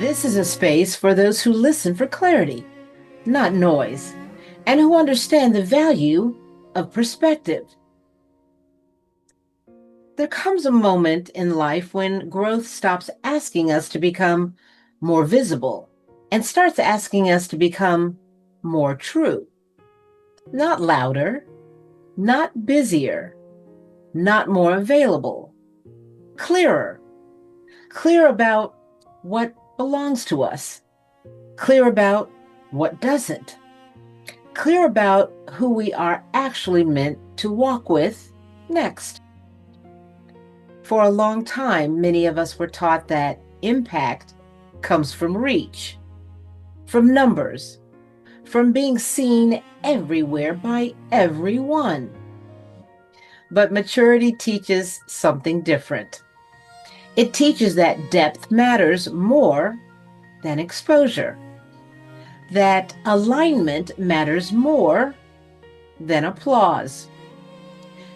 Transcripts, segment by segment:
This is a space for those who listen for clarity, not noise, and who understand the value of perspective. There comes a moment in life when growth stops asking us to become more visible and starts asking us to become more true. Not louder, not busier, not more available. Clearer. Clear about what belongs to us. Clear about what doesn't. Clear about who we are actually meant to walk with next. For a long time, many of us were taught that impact comes from reach, from numbers, from being seen everywhere by everyone. But maturity teaches something different. It teaches that depth matters more than exposure, that alignment matters more than applause,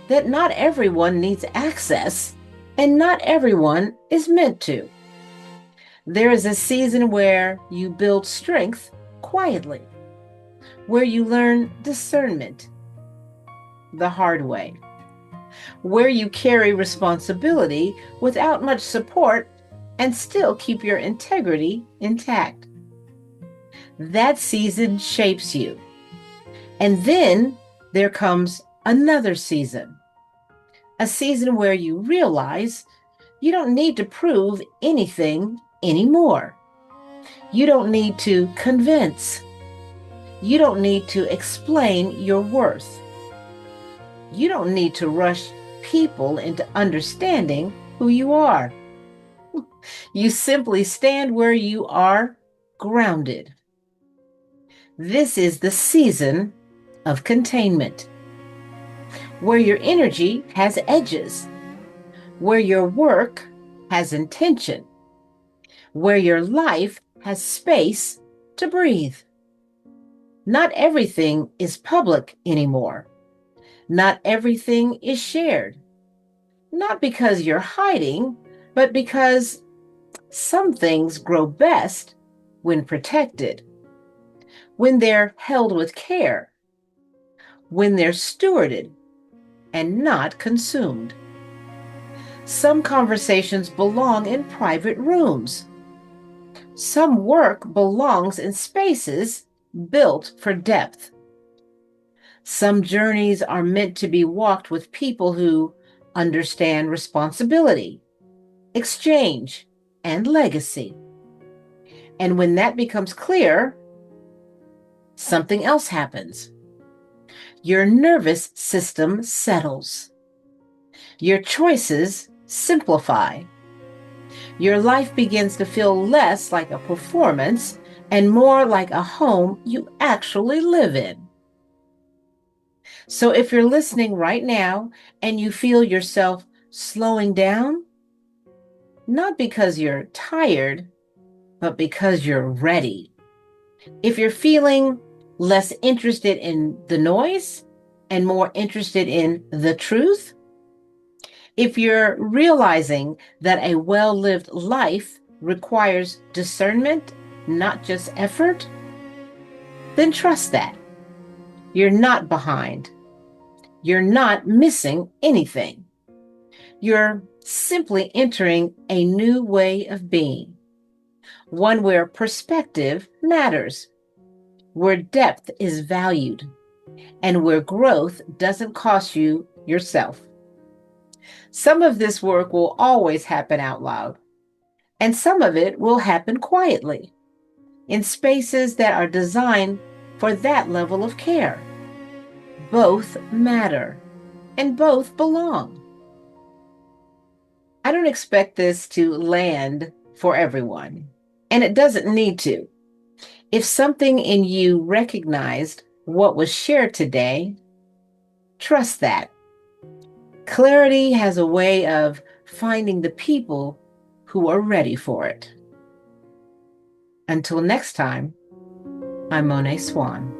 that not everyone needs access and not everyone is meant to. There is a season where you build strength quietly, where you learn discernment the hard way, where you carry responsibility without much support and still keep your integrity intact. That season shapes you. And then there comes another season, a season where you realize you don't need to prove anything anymore. You don't need to convince. You don't need to explain your worth. You don't need to rush people into understanding who you are. You simply stand where you are, grounded. This is the season of containment, where your energy has edges, where your work has intention, where your life has space to breathe. Not everything is public anymore. Not everything is shared. Not because you're hiding, but because some things grow best when protected, when they're held with care, when they're stewarded and not consumed. Some conversations belong in private rooms. Some work belongs in spaces built for depth. Some journeys are meant to be walked with people who understand responsibility, exchange, and legacy. And when that becomes clear, something else happens. Your nervous system settles. Your choices simplify. Your life begins to feel less like a performance and more like a home you actually live in. So if you're listening right now and you feel yourself slowing down, not because you're tired, but because you're ready. If you're feeling less interested in the noise and more interested in the truth, if you're realizing that a well-lived life requires discernment, not just effort, then trust that. You're not behind. You're not missing anything. You're simply entering a new way of being, one where perspective matters, where depth is valued, and where growth doesn't cost you yourself. Some of this work will always happen out loud, and some of it will happen quietly, in spaces that are designed for that level of care. Both matter, and both belong. I don't expect this to land for everyone, and it doesn't need to. If something in you recognized what was shared today, trust that. Clarity has a way of finding the people who are ready for it. Until next time, I'm Moné Swan.